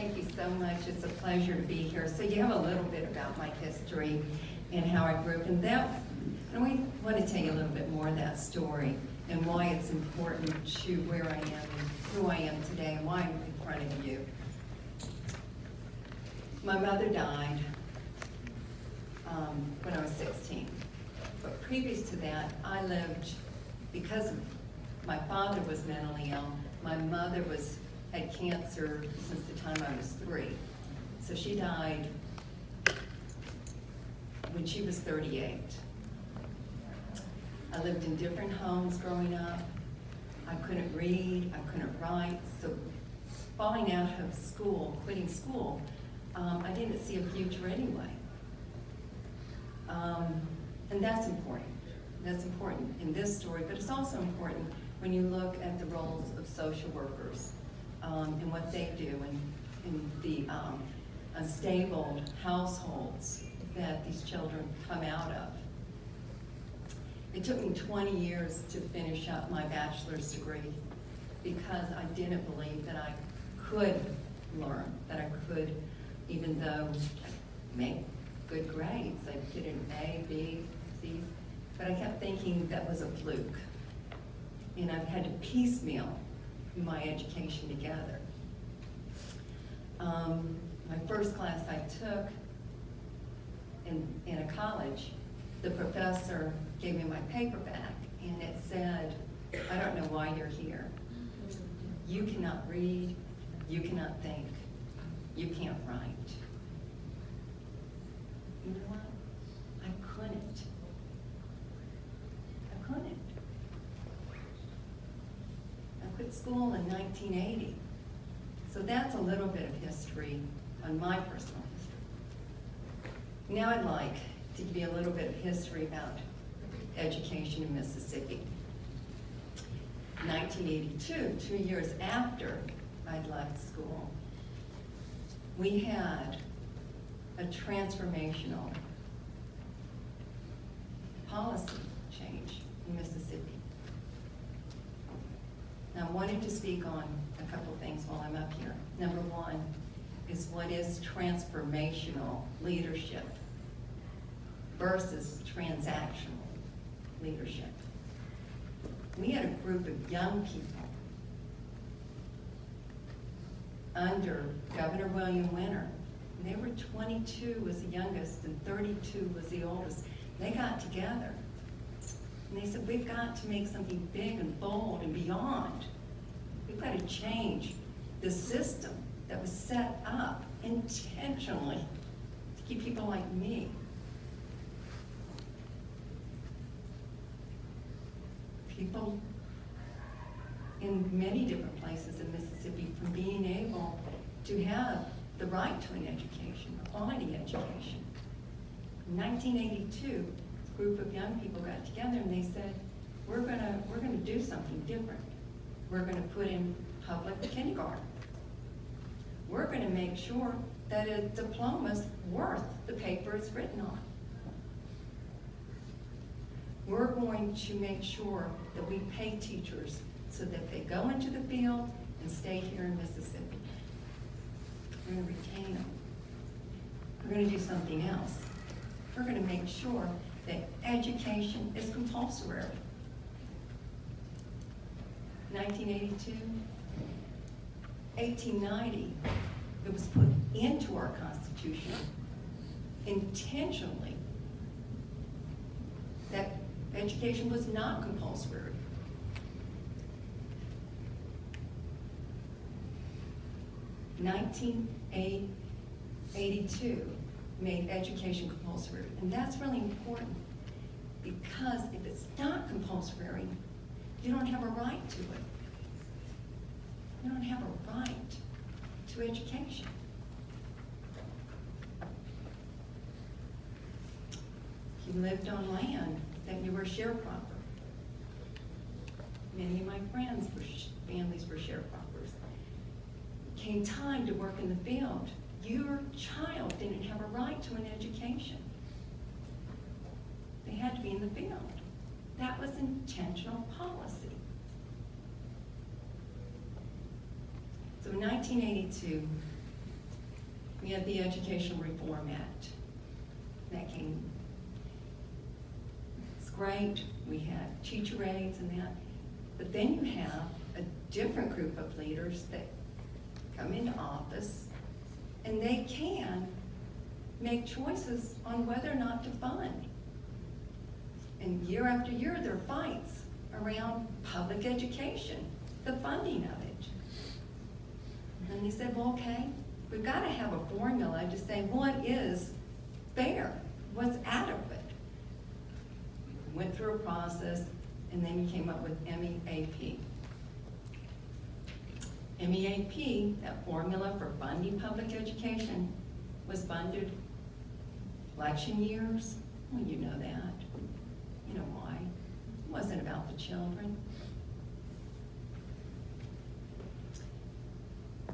Thank you so much. It's a pleasure to be here. So you have a little bit about my history and how I grew up, and we want to tell you a little bit more of that story and why it's important to where I am, who I am today, and why I'm in front of you. My mother died when I was 16. But previous to that, I lived, because my father was mentally ill, my mother had cancer since the time I was 3. So she died when she was 38. I lived in different homes growing up. I couldn't read, I couldn't write, so falling out of school, quitting school, I didn't see a future anyway. And that's important. That's important in this story, but it's also important when you look at the roles of social workers and what they do in the unstable households that these children come out of. It took me 20 years to finish up my bachelor's degree because I didn't believe that I could learn, that I could, even though I make good grades, I get an A, B, C's, but I kept thinking that was a fluke. And I've had to piecemeal my education together. My first class I took in a college, the professor gave me my paper back, and it said, "I don't know why you're here. You cannot read, you cannot think, you can't write." You know what? I couldn't. I quit school in 1980. So that's a little bit of history on my personal history. Now I'd like to give you a little bit of history about education in Mississippi. 1982, 2 years after I'd left school, we had a transformational policy change in Mississippi. Now I wanted to speak on a couple things while I'm up here. Number one is what is transformational leadership versus transactional leadership. We had a group of young people under Governor William Winter. They were 22 was the youngest and 32 was the oldest. They got together and they said, we've got to make something big and bold and beyond. We've got to change the system that was set up intentionally to keep people like me. People in many different places in Mississippi from being able to have the right to an education, a quality education. In 1982, a group of young people got together and they said, we're gonna do something different. We're gonna put in public kindergarten. We're gonna make sure that a diploma's worth the paper it's written on. We're going to make sure that we pay teachers so that they go into the field and stay here in Mississippi. We're going to retain them. We're going to do something else. We're going to make sure that education is compulsory. 1982, 1890, it was put into our Constitution intentionally that education was not compulsory. 1982 made education compulsory, and that's really important because if it's not compulsory, you don't have a right to it. You don't have a right to education. You lived on land that you were sharecropper. Many of my friends' families were sharecroppers. Came time to work in the field. Your child didn't have a right to an education. They had to be in the field. That was intentional policy. So in 1982, We had the Educational Reform Act that came. It's great. We had teacher aides and that. But then you have a different group of leaders that come into office and they can make choices on whether or not to fund. And year after year, there are fights around public education, the funding of it. And they said, well, okay, we've got to have a formula to say what is fair, what's adequate. Went through a process, and then you came up with MEAP. MEAP, that formula for funding public education, was funded election years. Well, you know that. You know why. It wasn't about the children.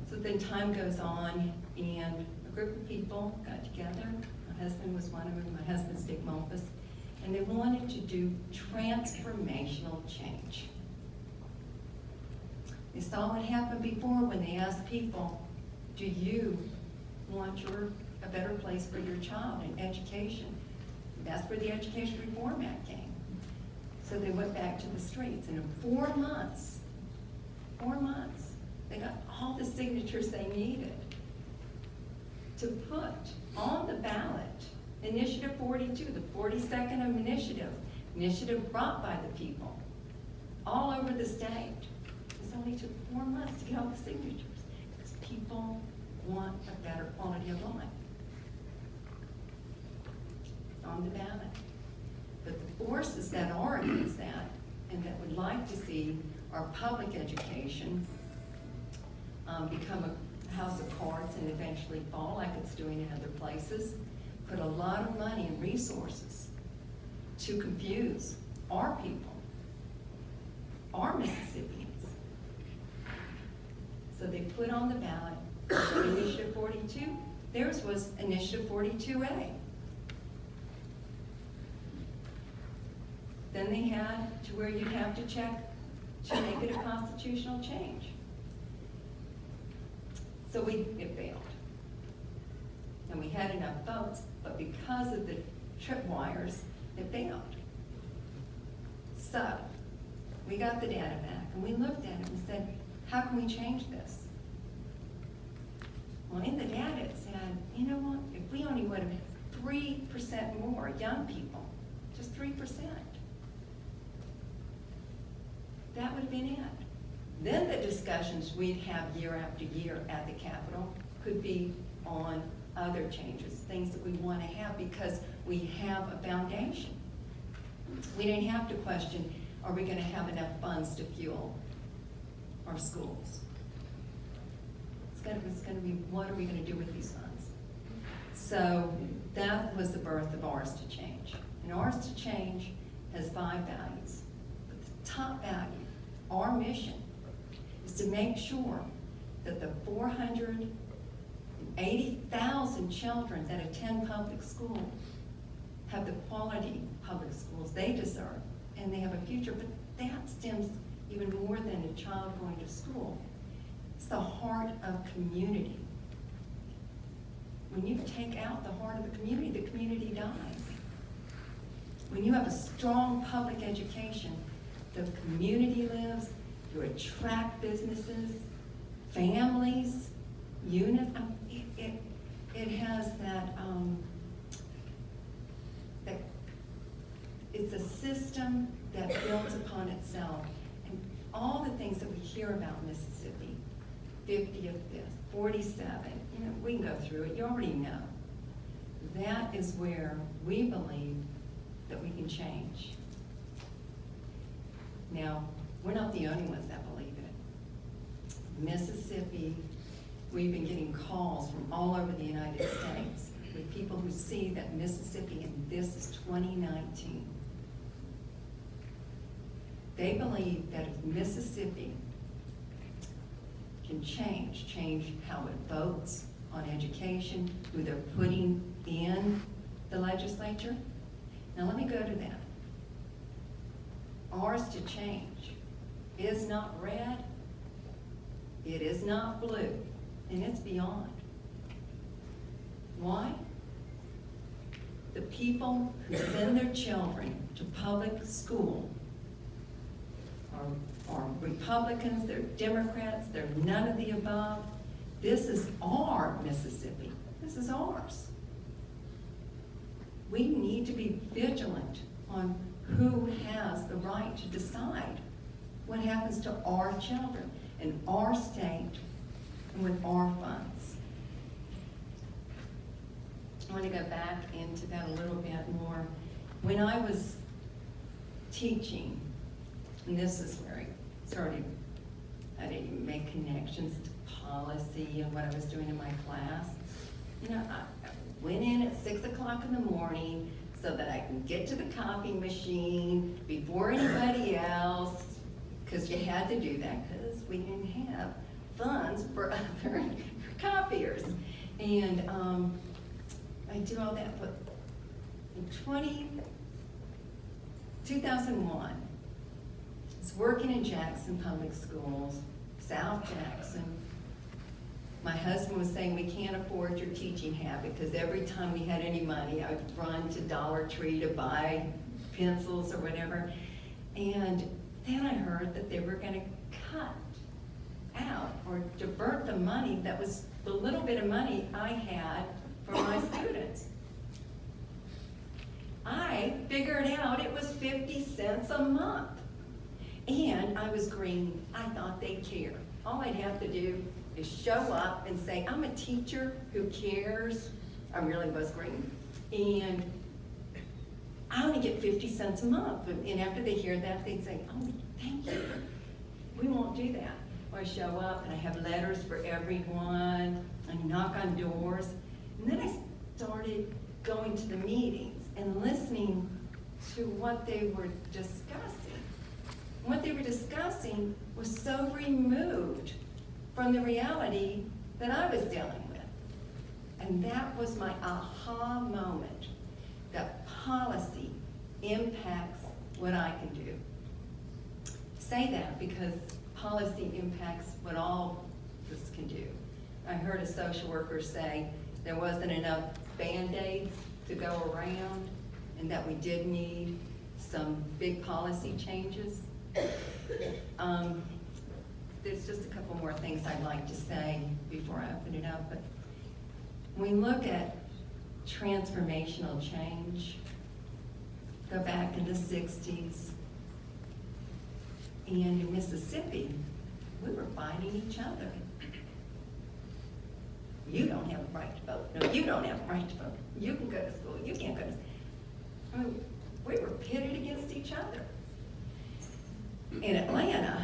So then time goes on, and a group of people got together. My husband was one of them, my husband's Dick Malthus, and they wanted to do transformational change. They saw what happened before when they asked people, do you want a better place for your child in education? That's where the Education Reform Act came. So they went back to the streets, and in 4 months, they got all the signatures they needed to put on the ballot Initiative 42, the 42nd initiative brought by the people all over the state. It only took 4 months to get all the signatures because people want a better quality of life. It's on the ballot. But the forces that are against that and that would like to see our public education become a house of cards and eventually fall like it's doing in other places, put a lot of money and resources to confuse our people, our Mississippians. So they put on the ballot Initiative 42. Theirs was Initiative 42A. Then they had to where you'd have to check to make it a constitutional change. So it failed. And we had enough votes, but because of the tripwires, it failed. So we got the data back and we looked at it and said, how can we change this? Well, in the data it said, you know what, if we only would have 3% more young people, just 3%, that would have been it. Then the discussions we'd have year after year at the Capitol could be on other changes, things that we want to have because we have a foundation. We didn't have to question, are we going to have enough funds to fuel our schools? It's going to be, what are we going to do with these funds? So that was the birth of Ours to Change. And Ours to Change has 5 values. But the top value, our mission, is to make sure that the 480,000 children that attend public school have the quality public schools they deserve, and they have a future. But that stems even more than a child going to school. It's the heart of community. When you take out the heart of the community dies. When you have a strong public education, the community lives, you attract businesses, families, units. It has that it's a system that builds upon itself. And all the things that we hear about Mississippi, 50th, 47, we can go through it, you already know. That is where we believe that we can change. Now, we're not the only ones that believe it. Mississippi, we've been getting calls from all over the United States with people who see that Mississippi, and this is 2019, they believe that if Mississippi can change how it votes on education, who they're putting in the legislature. Now let me go to that. Ours to Change is not red, it is not blue, and it's beyond. Why? The people who send their children to public school are Republicans, they're Democrats, they're none of the above. This is our Mississippi. This is ours. We need to be vigilant on who has the right to decide what happens to our children in our state and with our funds. I want to go back into that a little bit more. When I was teaching, and this is where I started, I didn't even make connections to policy and what I was doing in my class. You know, I went in at 6 o'clock in the morning so that I can get to the copy machine before anybody else, because you had to do that because we didn't have funds for other copiers. And I do all that, but in 2001, I was working in Jackson Public Schools, South Jackson. My husband was saying, we can't afford your teaching habit, because every time we had any money, I would run to Dollar Tree to buy pencils or whatever. And then I heard that they were gonna cut out or divert the money that was the little bit of money I had for my students. I figured out it was 50 cents a month. And I was green. I thought they'd care. All I'd have to do is show up and say, I'm a teacher who cares. I really was green. And I only get 50 cents a month. And after they hear that, they'd say, oh, thank you. We won't do that. Or I show up and I have letters for everyone. I knock on doors. And then I started going to the meetings and listening to what they were discussing. And what they were discussing was so removed from the reality that I was dealing with. And that was my aha moment, that policy impacts what I can do. Say that because policy impacts what all of us can do. I heard a social worker say there wasn't enough Band-Aids to go around and that we did need some big policy changes. There's just a couple more things I'd like to say before I open it up. But when we look at transformational change, go back in the 60s, and in Mississippi, we were fighting each other. You don't have a right to vote. No, you don't have a right to vote. You can go to school. You can't go to school. I mean, we were pitted against each other. In Atlanta,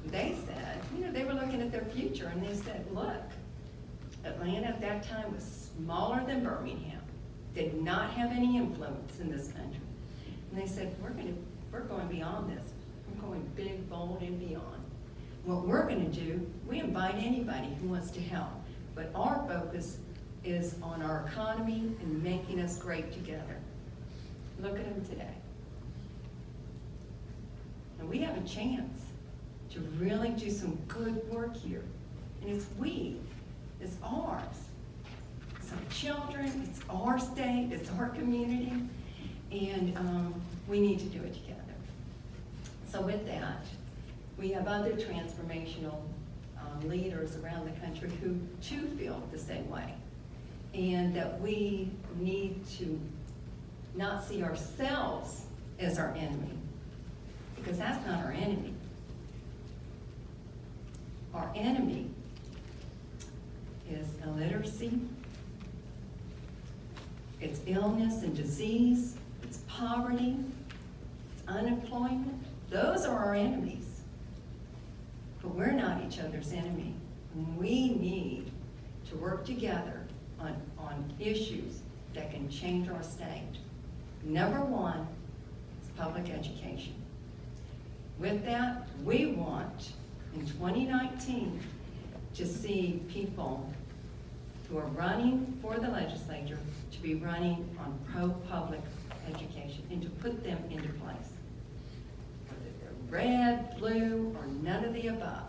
they said, you know, they were looking at their future and they said, look, Atlanta at that time was smaller than Birmingham, did not have any influence in this country. And they said, we're going beyond this. We're going big, bold, and beyond. What we're going to do, we invite anybody who wants to help, but our focus is on our economy and making us great together. Look at them today. And we have a chance to really do some good work here. And it's we, it's ours. It's our children, it's our state, it's our community, and we need to do it together. So with that, we have other transformational leaders around the country who too feel the same way. And that we need to not see ourselves as our enemy, because that's not our enemy. Our enemy is illiteracy, it's illness and disease, it's poverty, it's unemployment. Those are our enemies. But we're not each other's enemy. We need to work together on issues that can change our state. Number one is public education. With that, we want, in 2019, to see people who are running for the legislature to be running on pro-public education and to put them into place. Whether they're red, blue, or none of the above.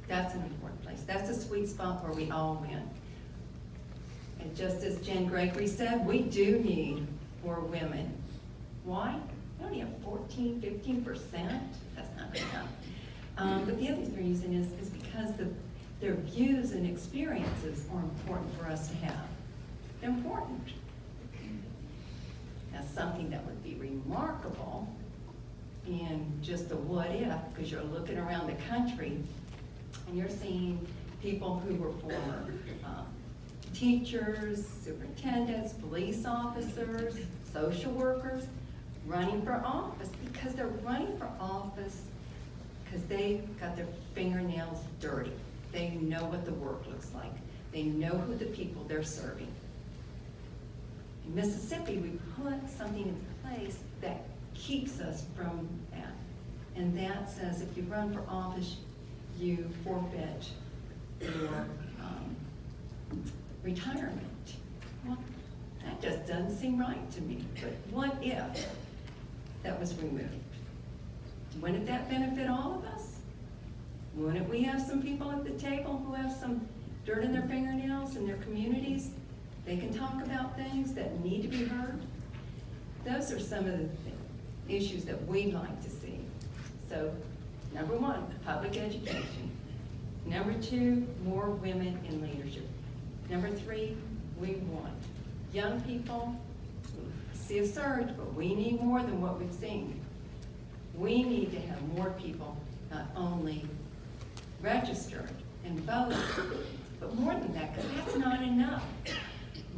That's an important place. That's a sweet spot where we all win. And just as Jen Gregory said, we do need more women. Why? We only have 14, 15%. That's not enough. But the other reason is because their views and experiences are important for us to have. They're important. That's something that would be remarkable in just a what if, because you're looking around the country and you're seeing people who were former teachers, superintendents, police officers, social workers, running for office, because they're running for office because they got their fingernails dirty. They know what the work looks like. They know who the people they're serving. In Mississippi, we put something in place that keeps us from that. And that says if you run for office, you forfeit your retirement. Well, that just doesn't seem right to me. But what if that was removed? Wouldn't that benefit all of us? Wouldn't we have some people at the table who have some dirt in their fingernails in their communities? They can talk about things that need to be heard. Those are some of the issues that we'd like to see. So, number one, public education. Number two, more women in leadership. Number three, we want young people. See a surge, but we need more than what we've seen. We need to have more people not only registered and vote, but more than that, because that's not enough.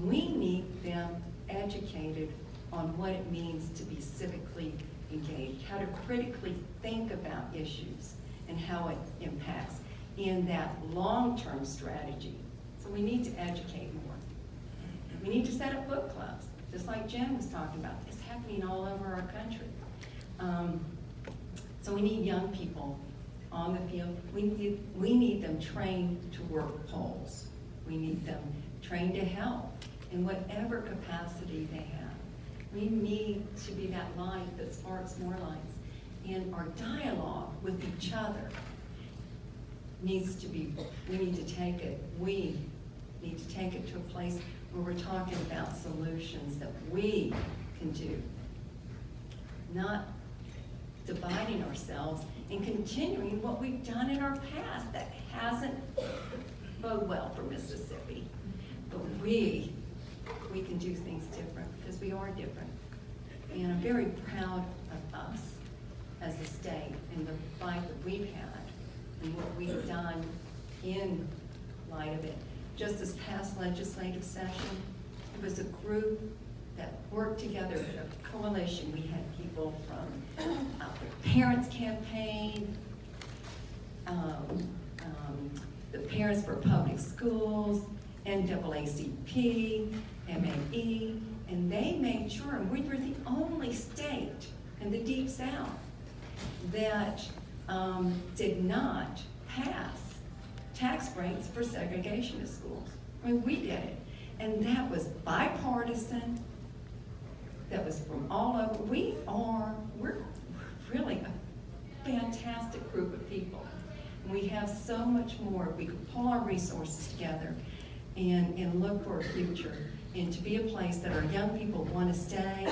We need them educated on what it means to be civically engaged, how to critically think about issues and how it impacts in that long-term strategy. So we need to educate more. We need to set up book clubs, just like Jen was talking about. It's happening all over our country. So we need young people on the field. We need them trained to work polls. We need them trained to help in whatever capacity they have. We need to be that light that sparks more lights. And our dialogue with each other needs to be, we need to take it to a place where we're talking about solutions that we can do. Not dividing ourselves and continuing what we've done in our past that hasn't boded well for Mississippi. But we can do things different because we are different. And I'm very proud of us as a state and the fight that we've had and what we've done in light of it. Just this past legislative session, it was a group that worked together, a coalition. We had people from the Parents Campaign, the Parents for Public Schools, NAACP, MAE, and they made sure, and we were the only state in the Deep South that did not pass tax breaks for segregation of schools. I mean, we did it. And that was bipartisan. That was from all over. We're really a fantastic group of people. And we have so much more. We could pull our resources together and look for a future and to be a place that our young people want to stay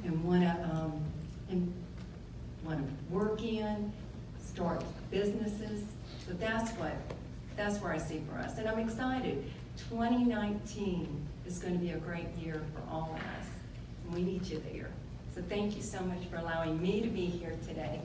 and want to work in, start businesses. So that's where I see for us. And I'm excited. 2019 is going to be a great year for all of us. And we need you there. So thank you so much for allowing me to be here today.